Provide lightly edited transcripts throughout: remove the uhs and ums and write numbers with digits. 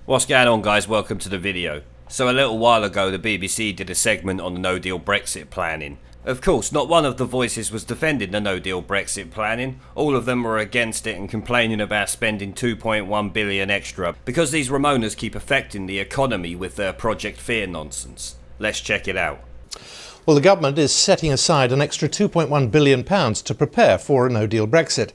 What's going on, guys? Welcome to the video. So a little while ago the BBC did a segment on the no deal Brexit planning. Of course, not one of the voices was defending the no deal Brexit planning. All of them were against it and complaining about spending 2.1 billion extra because these Remoaners keep affecting the economy with their Project Fear nonsense. Let's check it out. Well, the government is setting aside an extra £2.1 billion to prepare for a no-deal Brexit.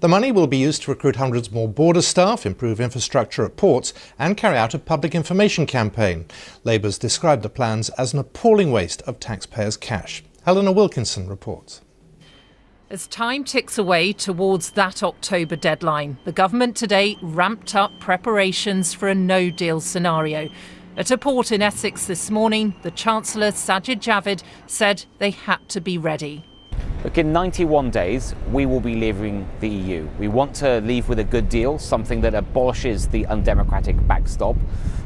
The money will be used to recruit hundreds more border staff, improve infrastructure at ports and carry out a public information campaign. Labour's described the plans as an appalling waste of taxpayers' cash. Helena Wilkinson reports. As time ticks away towards that October deadline, the government today ramped up preparations for a no-deal scenario. At a port in Essex this morning, the Chancellor, Sajid Javid, said they had to be ready. Look, in 91 days, we will be leaving the EU. We want to leave with a good deal, something that abolishes the undemocratic backstop.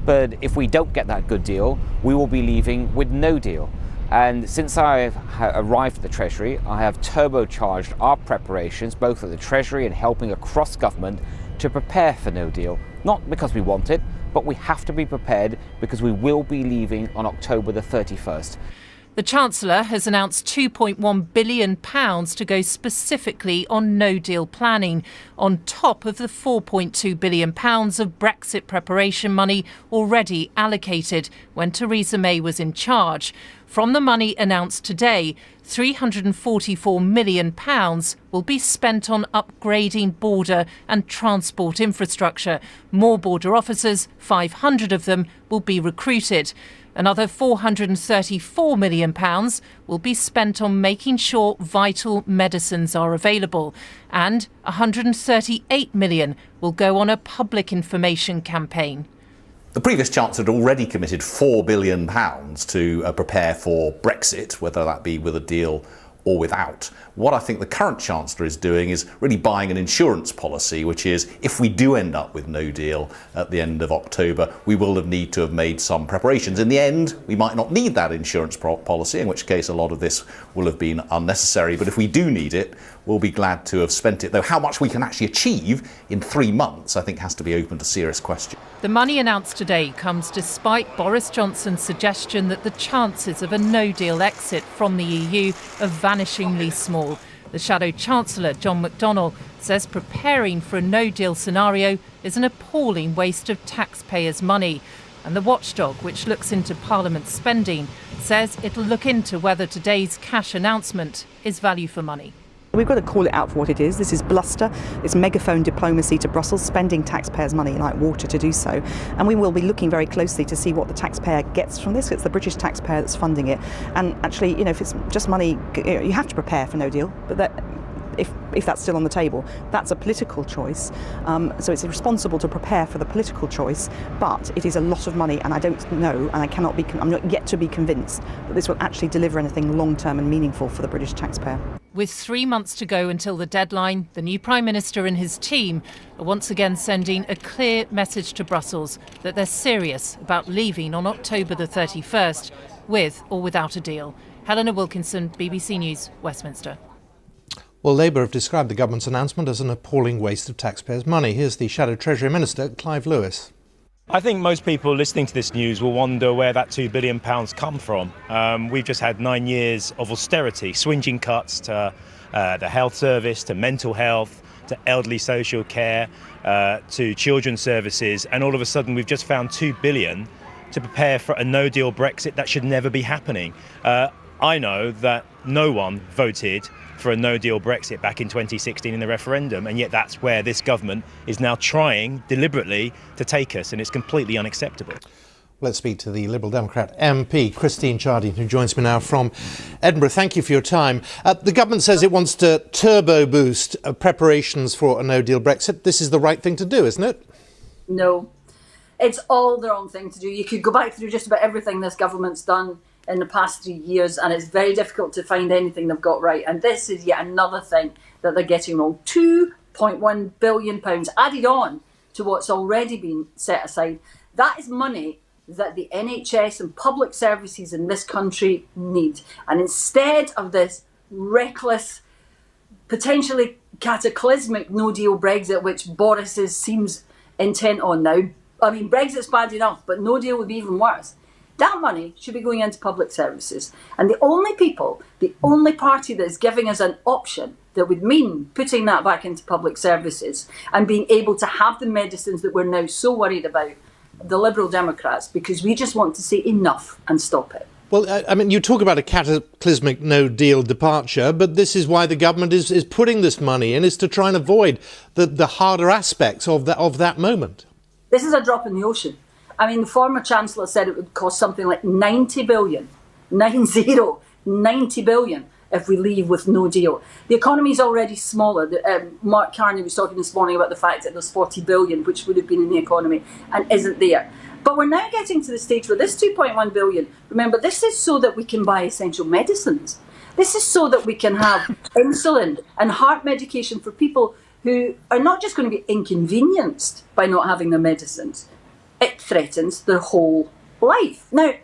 But if we don't get that good deal, we will be leaving with no deal. And since I have arrived at the Treasury, I have turbocharged our preparations, both at the Treasury and helping across government, to prepare for no deal. Not because we want it, but we have to be prepared because we will be leaving on October the 31st. The Chancellor has announced £2.1 billion to go specifically on no-deal planning, on top of the £4.2 billion of Brexit preparation money already allocated when Theresa May was in charge. From the money announced today, £344 million will be spent on upgrading border and transport infrastructure. More border officers, 500 of them, will be recruited. Another £434 million will be spent on making sure vital medicines are available. And £138 million will go on a public information campaign. The previous Chancellor had already committed £4 billion to prepare for Brexit, whether that be with a deal or without. What I think the current Chancellor is doing is really buying an insurance policy, which is if we do end up with no deal at the end of October, we will need to have made some preparations. In the end, we might not need that insurance policy, in which case a lot of this will have been unnecessary. But if we do need it, we'll be glad to have spent it. Though how much we can actually achieve in 3 months, I think, has to be open to serious question. The money announced today comes despite Boris Johnson's suggestion that the chances of a no-deal exit from the EU are vanishingly small. The Shadow Chancellor, John McDonnell, says preparing for a no-deal scenario is an appalling waste of taxpayers' money. And the watchdog, which looks into Parliament's spending, says it'll look into whether today's cash announcement is value for money. We've got to call it out for what it is. This is bluster. It's megaphone diplomacy to Brussels, spending taxpayers' money like water to do so. And we will be looking very closely to see what the taxpayer gets from this. It's the British taxpayer that's funding it. And actually, if it's just money, you have to prepare for no deal. But if that's still on the table, that's a political choice. So it's irresponsible to prepare for the political choice, but it is a lot of money, and I don't know, and I'm not yet to be convinced that this will actually deliver anything long-term and meaningful for the British taxpayer. With 3 months to go until the deadline, the new Prime Minister and his team are once again sending a clear message to Brussels that they're serious about leaving on October the 31st, with or without a deal. Helena Wilkinson, BBC News, Westminster. Well, Labour have described the government's announcement as an appalling waste of taxpayers' money. Here's the Shadow Treasury Minister, Clive Lewis. I think most people listening to this news will wonder where that £2 billion come from. We've just had 9 years of austerity, swinging cuts to the health service, to mental health, to elderly social care, to children's services, and all of a sudden we've just found £2 billion to prepare for a no-deal Brexit that should never be happening. I know that no one voted for a no-deal Brexit back in 2016 in the referendum, and yet that's where this government is now trying deliberately to take us, and it's completely unacceptable. Let's speak to the Liberal Democrat MP, Christine Chardine, who joins me now from Edinburgh. Thank you for your time. The government says it wants to turbo boost preparations for a no-deal Brexit. This is the right thing to do, isn't it? No, it's all the wrong thing to do. You could go back through just about everything this government's done in the past 3 years, and it's very difficult to find anything they've got right. And this is yet another thing that they're getting wrong. £2.1 billion added on to what's already been set aside. That is money that the NHS and public services in this country need. And instead of this reckless, potentially cataclysmic no-deal Brexit, which Boris seems intent on now. I mean, Brexit's bad enough, but no deal would be even worse. That money should be going into public services. And the only party that is giving us an option that would mean putting that back into public services and being able to have the medicines that we're now so worried about, the Liberal Democrats, because we just want to say enough and stop it. Well, I mean, you talk about a cataclysmic no-deal departure, but this is why the government is putting this money in, is to try and avoid the harder aspects of that moment. This is a drop in the ocean. I mean, the former Chancellor said it would cost something like 90 billion, 90 billion if we leave with no deal. The economy is already smaller. Mark Carney was talking this morning about the fact that there's 40 billion, which would have been in the economy and isn't there. But we're now getting to the stage where this 2.1 billion, remember, this is so that we can buy essential medicines. This is so that we can have insulin and heart medication for people who are not just going to be inconvenienced by not having their medicines. It threatens their whole life. Now,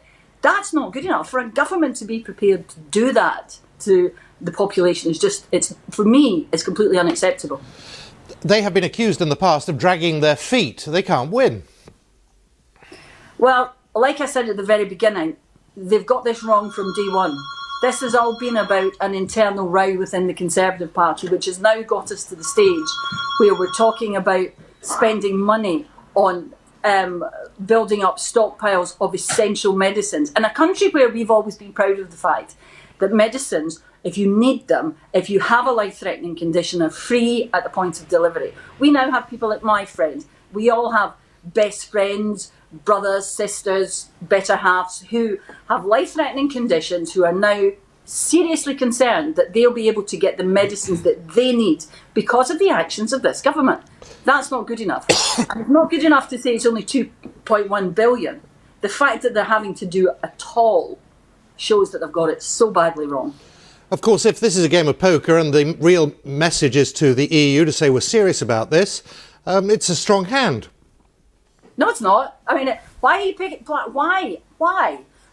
that's not good enough. For a government to be prepared to do that to the population is just, for me, it's completely unacceptable. They have been accused in the past of dragging their feet. They can't win. Well, like I said at the very beginning, they've got this wrong from day one. This has all been about an internal row within the Conservative Party, which has now got us to the stage where we're talking about spending money on building up stockpiles of essential medicines. In a country where we've always been proud of the fact that medicines, if you need them, if you have a life-threatening condition, are free at the point of delivery. We now have people like my friends. We all have best friends, brothers, sisters, better halves who have life-threatening conditions, who are now seriously concerned that they'll be able to get the medicines that they need because of the actions of this government. That's not good enough. And it's not good enough to say it's only 2.1 billion. The fact that they're having to do it at all shows that they've got it so badly wrong. Of course, if this is a game of poker and the real message is to the EU to say we're serious about this, it's a strong hand. No, it's not. I mean, why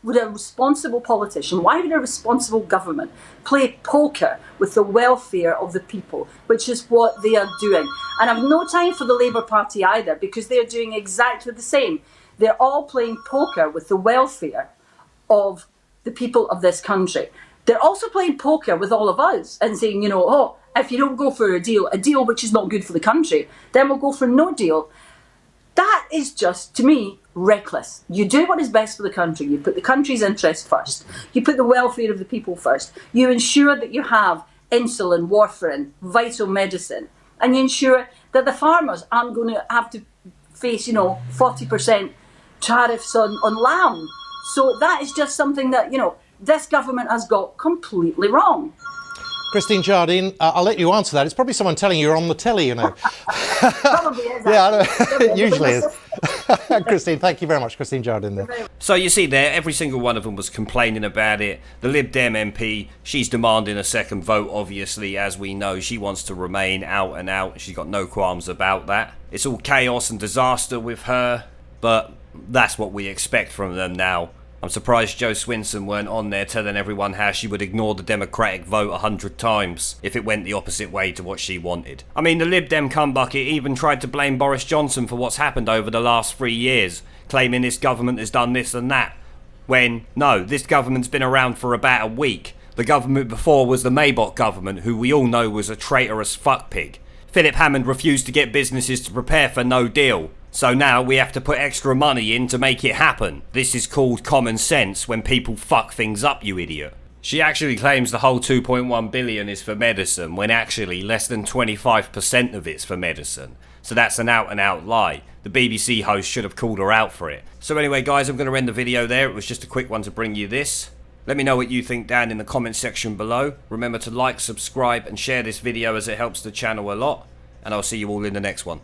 would a responsible politician, why would a responsible government play poker with the welfare of the people, which is what they are doing? And I've no time for the Labour Party either, because they're doing exactly the same. They're all playing poker with the welfare of the people of this country. They're also playing poker with all of us and saying, if you don't go for a deal which is not good for the country, then we'll go for no deal. That is just, to me, reckless. You do what is best for the country. You put the country's interest first. You put the welfare of the people first. You ensure that you have insulin, warfarin, vital medicine. And you ensure that the farmers aren't going to have to face, 40% tariffs on lamb. So that is just something that, this government has got completely wrong. Christine Jardine, I'll let you answer that. It's probably someone telling you you're on the telly, Probably is. Yeah, it usually is. Christine, thank you very much. Christine Jardine there. So you see there, every single one of them was complaining about it. The Lib Dem MP, she's demanding a second vote, obviously, as we know. She wants to remain out and out. She's got no qualms about that. It's all chaos and disaster with her, but that's what we expect from them now. I'm surprised Jo Swinson weren't on there telling everyone how she would ignore the Democratic vote 100 times if it went the opposite way to what she wanted. I mean, the Lib Dem cumbucket even tried to blame Boris Johnson for what's happened over the last 3 years, claiming this government has done this and that. When, no, this government's been around for about a week. The government before was the Maybot government, who we all know was a traitorous fuckpig. Philip Hammond refused to get businesses to prepare for no deal. So now we have to put extra money in to make it happen. This is called common sense when people fuck things up, you idiot. She actually claims the whole 2.1 billion is for medicine, when actually less than 25% of it's for medicine. So that's an out and out lie. The BBC host should have called her out for it. So anyway guys, I'm going to end the video there. It was just a quick one to bring you this. Let me know what you think down in the comment section below. Remember to like, subscribe and share this video as it helps the channel a lot. And I'll see you all in the next one.